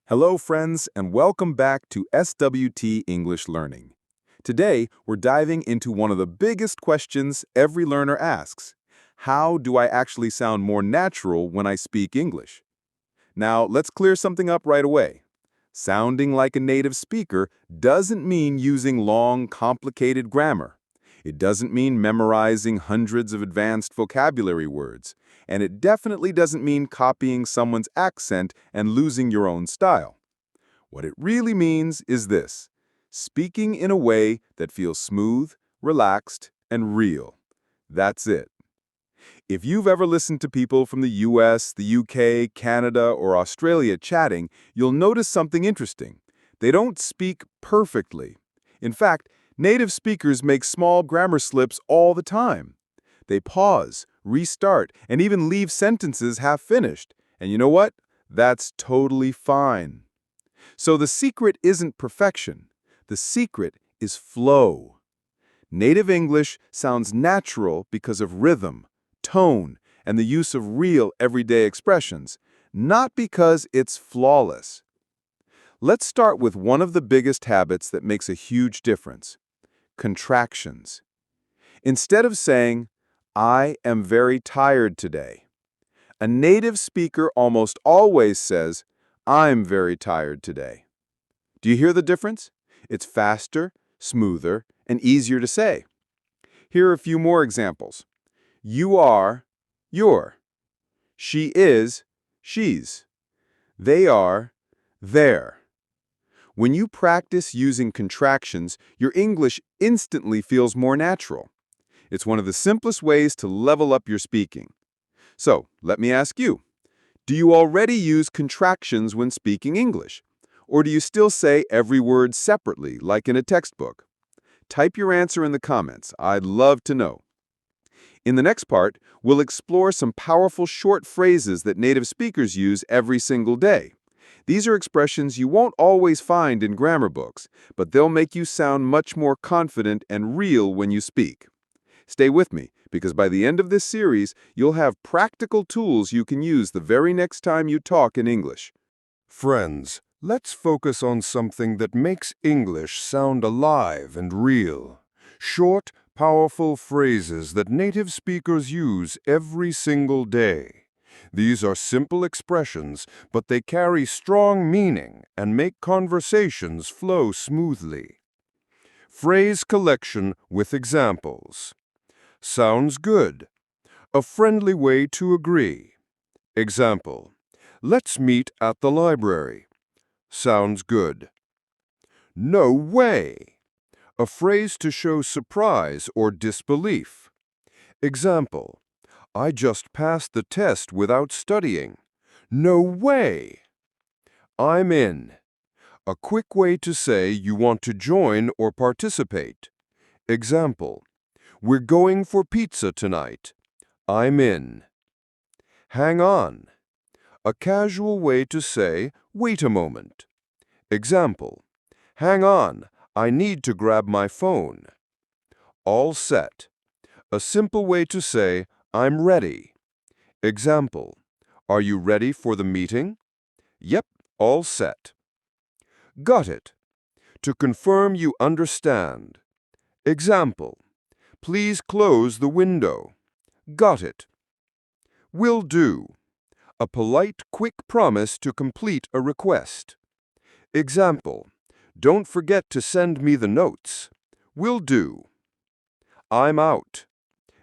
Hello, friends, and welcome back to SWT English Learning. Today, we're diving into one of the biggest questions every learner asks. How do I actually sound more natural when I speak English? Now, let's clear something up right away. Sounding like a native speaker doesn't mean using long, complicated grammar. It doesn't mean memorizing hundreds of advanced vocabulary words. And it definitely doesn't mean copying someone's accent and losing your own style. What it really means is this: speaking in a way that feels smooth, relaxed, and real. That's it. If you've ever listened to people from the US, the UK, Canada, or Australia chatting, you'll notice something interesting. They don't speak perfectly. In fact, native speakers make small grammar slips all the time. They pause, restart, and even leave sentences half-finished. And you know what? That's totally fine. So the secret isn't perfection. The secret is flow. Native English sounds natural because of rhythm, tone, and the use of real everyday expressions, not because it's flawless. Let's start with one of the biggest habits that makes a huge difference: contractions. Instead of saying, "I am very tired today," a native speaker almost always says, "I'm very tired today." Do you hear the difference? It's faster, smoother, and easier to say. Here are a few more examples. You are, you're. She is, she's. They are, they're. When you practice using contractions, your English instantly feels more natural. It's one of the simplest ways to level up your speaking. So, let me ask you, do you already use contractions when speaking English? Or do you still say every word separately, like in a textbook? Type your answer in the comments. I'd love to know. In the next part, we'll explore some powerful short phrases that native speakers use every single day. These are expressions you won't always find in grammar books, but they'll make you sound much more confident and real when you speak. Stay with me, because by the end of this series, you'll have practical tools you can use the very next time you talk in English. Friends, let's focus on something that makes English sound alive and real. Short, powerful phrases that native speakers use every single day. These are simple expressions, but they carry strong meaning and make conversations flow smoothly. Phrase collection with examples. Sounds good. A friendly way to agree. Example: let's meet at the library. Sounds good. No way! A phrase to show surprise or disbelief. Example: I just passed the test without studying. No way! I'm in. A quick way to say you want to join or participate. Example: we're going for pizza tonight. I'm in. Hang on. A casual way to say, wait a moment. Example: hang on, I need to grab my phone. All set. A simple way to say, I'm ready. Example: are you ready for the meeting? Yep, all set. Got it. To confirm you understand. Example: please close the window. Got it. Will do. A polite, quick promise to complete a request. Example: don't forget to send me the notes. Will do. I'm out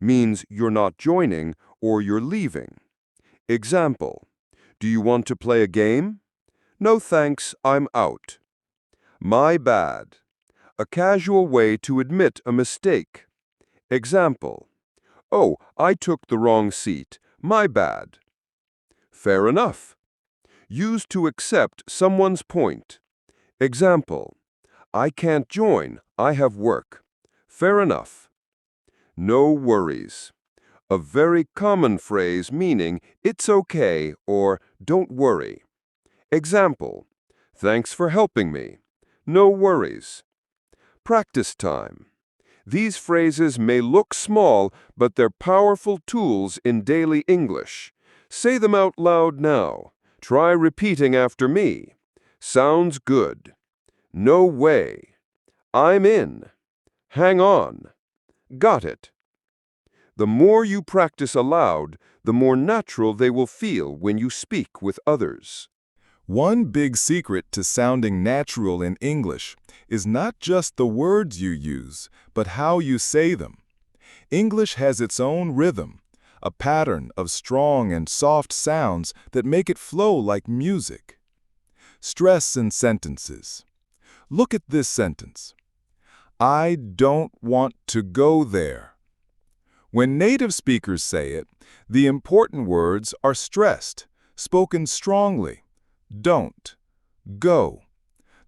means you're not joining or you're leaving. Example: do you want to play a game? No thanks, I'm out. My bad. A casual way to admit a mistake. Example: oh, I took the wrong seat. My bad. Fair enough. Used to accept someone's point. Example: I can't join, I have work. Fair enough. No worries. A very common phrase meaning it's okay or don't worry. Example: thanks for helping me. No worries. Practice time. These phrases may look small, but they're powerful tools in daily English. Say them out loud now. Try repeating after me. Sounds good. No way. I'm in. Hang on. Got it. The more you practice aloud, the more natural they will feel when you speak with others. One big secret to sounding natural in English is not just the words you use, but how you say them. English has its own rhythm, a pattern of strong and soft sounds that make it flow like music. Stress in sentences. Look at this sentence. I don't want to go there. When native speakers say it, the important words are stressed, spoken strongly. Don't, go.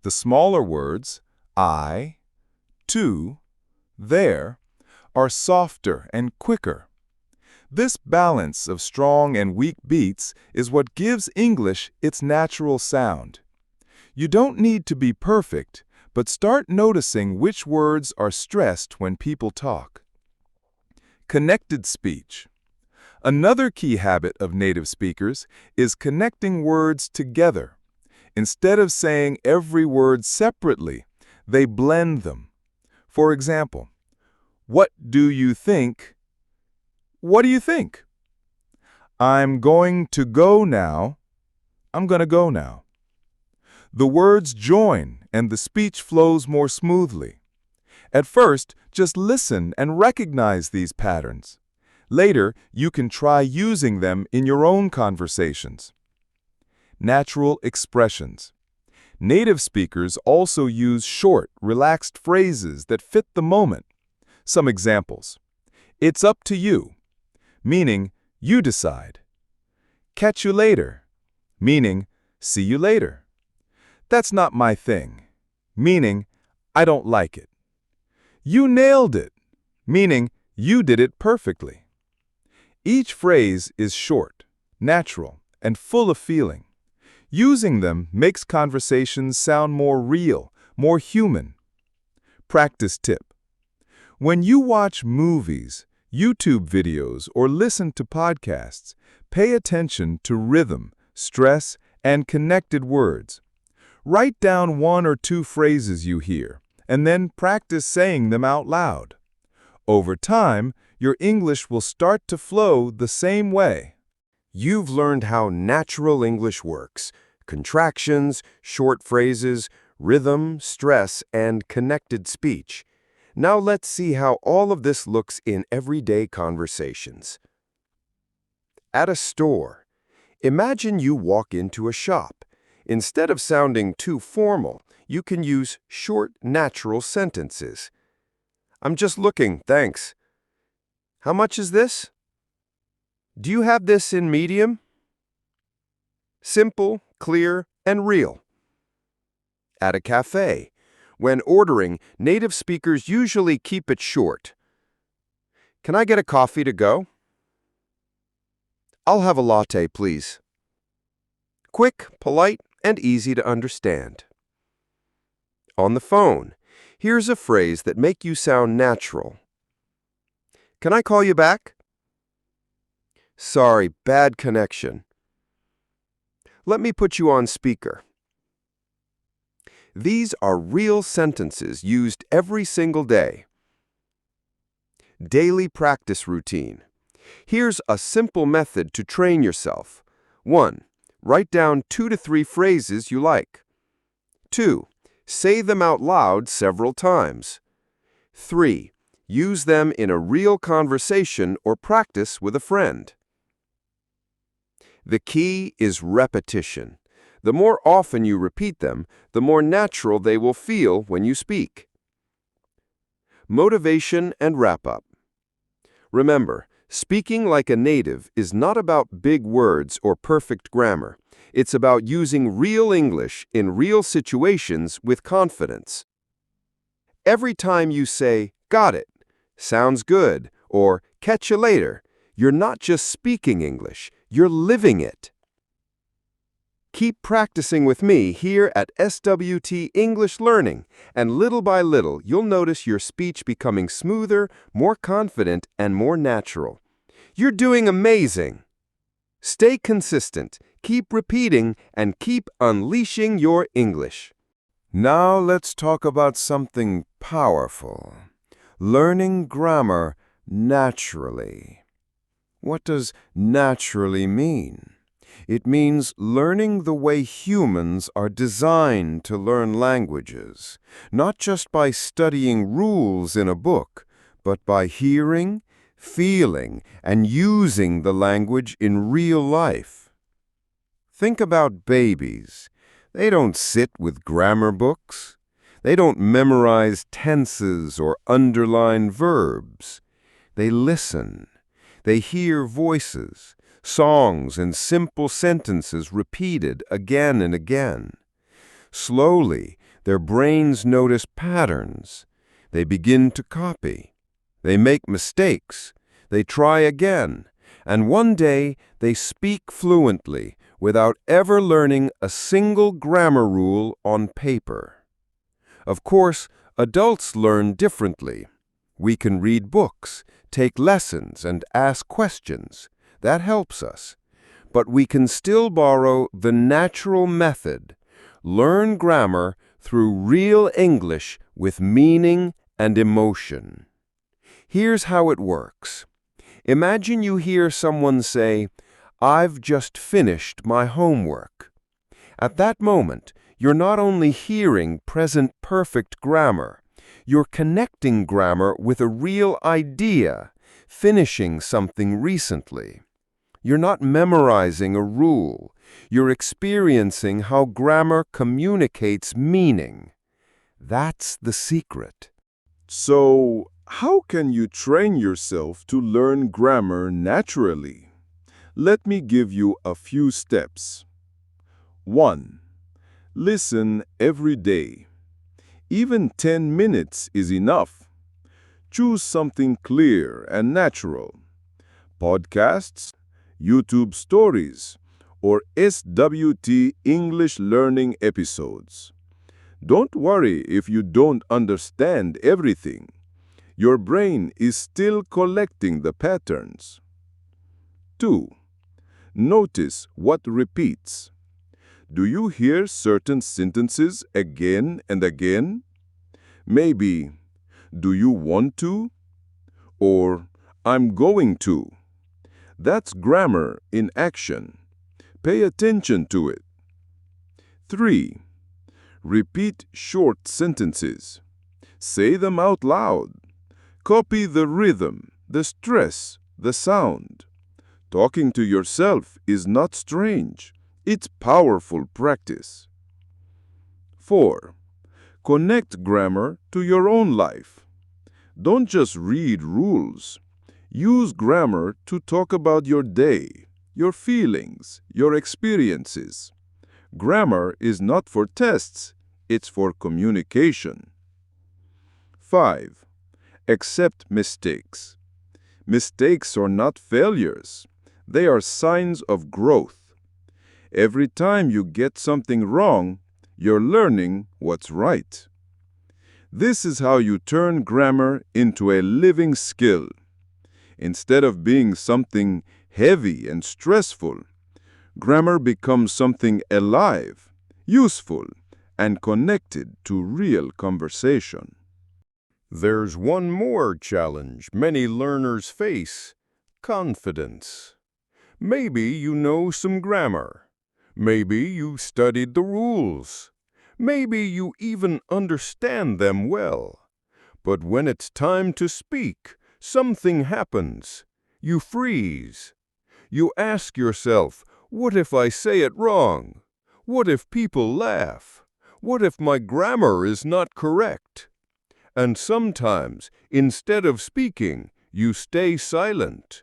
The smaller words, I, to, there, are softer and quicker. This balance of strong and weak beats is what gives English its natural sound. You don't need to be perfect, but start noticing which words are stressed when people talk. Connected speech. Another key habit of native speakers is connecting words together. Instead of saying every word separately, they blend them. For example, what do you think? What do you think? I'm going to go now. I'm going to go now. The words join and the speech flows more smoothly. At first, just listen and recognize these patterns. Later, you can try using them in your own conversations. Natural expressions. Native speakers also use short, relaxed phrases that fit the moment. Some examples. It's up to you, meaning you decide. Catch you later, meaning see you later. That's not my thing, meaning I don't like it. You nailed it, meaning you did it perfectly. Each phrase is short, natural, and full of feeling. Using them makes conversations sound more real, more human. Practice tip. When you watch movies, YouTube videos, or listen to podcasts, pay attention to rhythm, stress, and connected words. Write down 1 or 2 phrases you hear, and then practice saying them out loud. Over time, your English will start to flow the same way. You've learned how natural English works: contractions, short phrases, rhythm, stress, and connected speech. Now let's see how all of this looks in everyday conversations. At a store. Imagine you walk into a shop. Instead of sounding too formal, you can use short, natural sentences. I'm just looking, thanks. How much is this? Do you have this in medium? Simple, clear, and real. At a cafe. When ordering, native speakers usually keep it short. Can I get a coffee to go? I'll have a latte, please. Quick, polite, and easy to understand. On the phone, here's a phrase that makes you sound natural. Can I call you back? Sorry, bad connection. Let me put you on speaker. These are real sentences used every single day. Daily practice routine. Here's a simple method to train yourself. 1. Write down 2 to 3 phrases you like. 2. Say them out loud several times. 3. Use them in a real conversation or practice with a friend. The key is repetition. The more often you repeat them, the more natural they will feel when you speak. Motivation and wrap-up. Remember, speaking like a native is not about big words or perfect grammar. It's about using real English in real situations with confidence. Every time you say, "Got it," "Sounds good," or "Catch you later," you're not just speaking English, you're living it. Keep practicing with me here at SWT English Learning, and little by little, you'll notice your speech becoming smoother, more confident, and more natural. You're doing amazing! Stay consistent, Keep repeating and keep unleashing your English. Now let's talk about something powerful. Learning grammar naturally. What does naturally mean? It means learning the way humans are designed to learn languages, not just by studying rules in a book, but by hearing, feeling, and using the language in real life. Think about babies. They don't sit with grammar books. They don't memorize tenses or underline verbs. They listen. They hear voices, songs, and simple sentences repeated again and again. Slowly, their brains notice patterns. They begin to copy. They make mistakes. They try again. And one day, they speak fluently without ever learning a single grammar rule on paper. Of course, adults learn differently. We can read books, take lessons, and ask questions. That helps us. But we can still borrow the natural method, learn grammar through real English with meaning and emotion. Here's how it works. Imagine you hear someone say, "I've just finished my homework." At that moment, you're not only hearing present perfect grammar, you're connecting grammar with a real idea, finishing something recently. You're not memorizing a rule. You're experiencing how grammar communicates meaning. That's the secret. So, how can you train yourself to learn grammar naturally? Let me give you a few steps. 1. Listen every day. Even 10 minutes is enough. Choose something clear and natural. Podcasts, YouTube stories, or SWT English Learning episodes. Don't worry if you don't understand everything. Your brain is still collecting the patterns. 2. Notice what repeats. Do you hear certain sentences again and again? Maybe, "Do you want to?" or "I'm going to." That's grammar in action. Pay attention to it. 3. Repeat short sentences. Say them out loud. Copy the rhythm, the stress, the sound. Talking to yourself is not strange. It's powerful practice. 4. Connect grammar to your own life. Don't just read rules. Use grammar to talk about your day, your feelings, your experiences. Grammar is not for tests, it's for communication. 5. Accept mistakes. Mistakes are not failures. They are signs of growth. Every time you get something wrong, you're learning what's right. This is how you turn grammar into a living skill. Instead of being something heavy and stressful, grammar becomes something alive, useful, and connected to real conversation. There's one more challenge many learners face: confidence. Maybe you know some grammar. Maybe you studied the rules. Maybe you even understand them well. But when it's time to speak, something happens. You freeze. You ask yourself, what if I say it wrong? What if people laugh? What if my grammar is not correct? And sometimes, instead of speaking, you stay silent.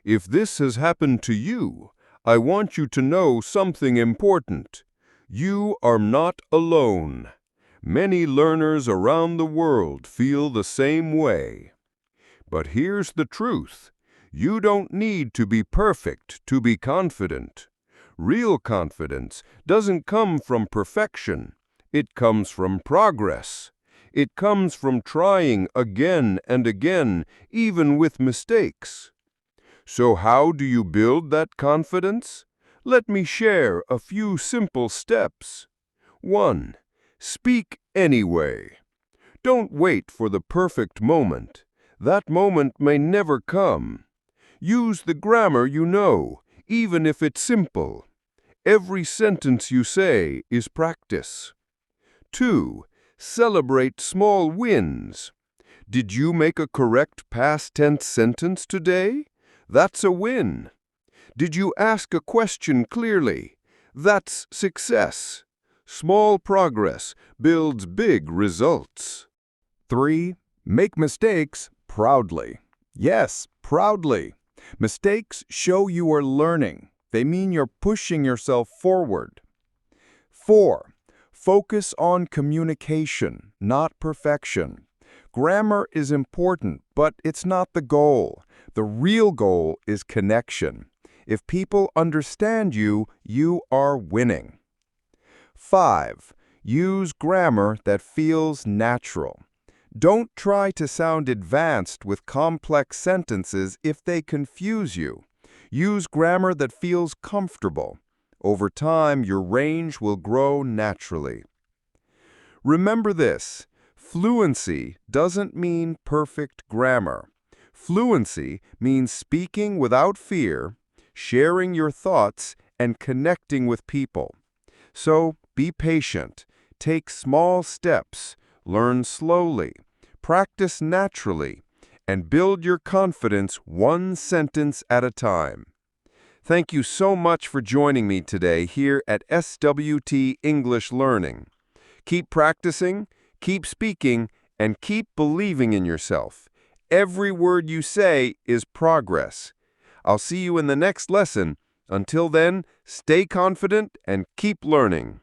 If this has happened to you, I want you to know something important. You are not alone. Many learners around the world feel the same way. But here's the truth. You don't need to be perfect to be confident. Real confidence doesn't come from perfection. It comes from progress. It comes from trying again and again, even with mistakes. So how do you build that confidence? Let me share a few simple steps. 1. Speak anyway. Don't wait for the perfect moment. That moment may never come. Use the grammar you know, even if it's simple. Every sentence you say is practice. 2. Celebrate small wins. Did you make a correct past tense sentence today? That's a win. Did you ask a question clearly? That's success. Small progress builds big results. 3. Make mistakes proudly. Yes, proudly. Mistakes show you are learning. They mean you're pushing yourself forward. 4. Focus on communication, not perfection. Grammar is important, but it's not the goal. The real goal is connection. If people understand you, you are winning. 5. Use grammar that feels natural. Don't try to sound advanced with complex sentences if they confuse you. Use grammar that feels comfortable. Over time, your range will grow naturally. Remember this: fluency doesn't mean perfect grammar. Fluency means speaking without fear, sharing your thoughts, and connecting with people. So be patient, take small steps, learn slowly, practice naturally, and build your confidence one sentence at a time. Thank you so much for joining me today here at SWT English Learning. Keep practicing, keep speaking, and keep believing in yourself. Every word you say is progress. I'll see you in the next lesson. Until then, stay confident and keep learning.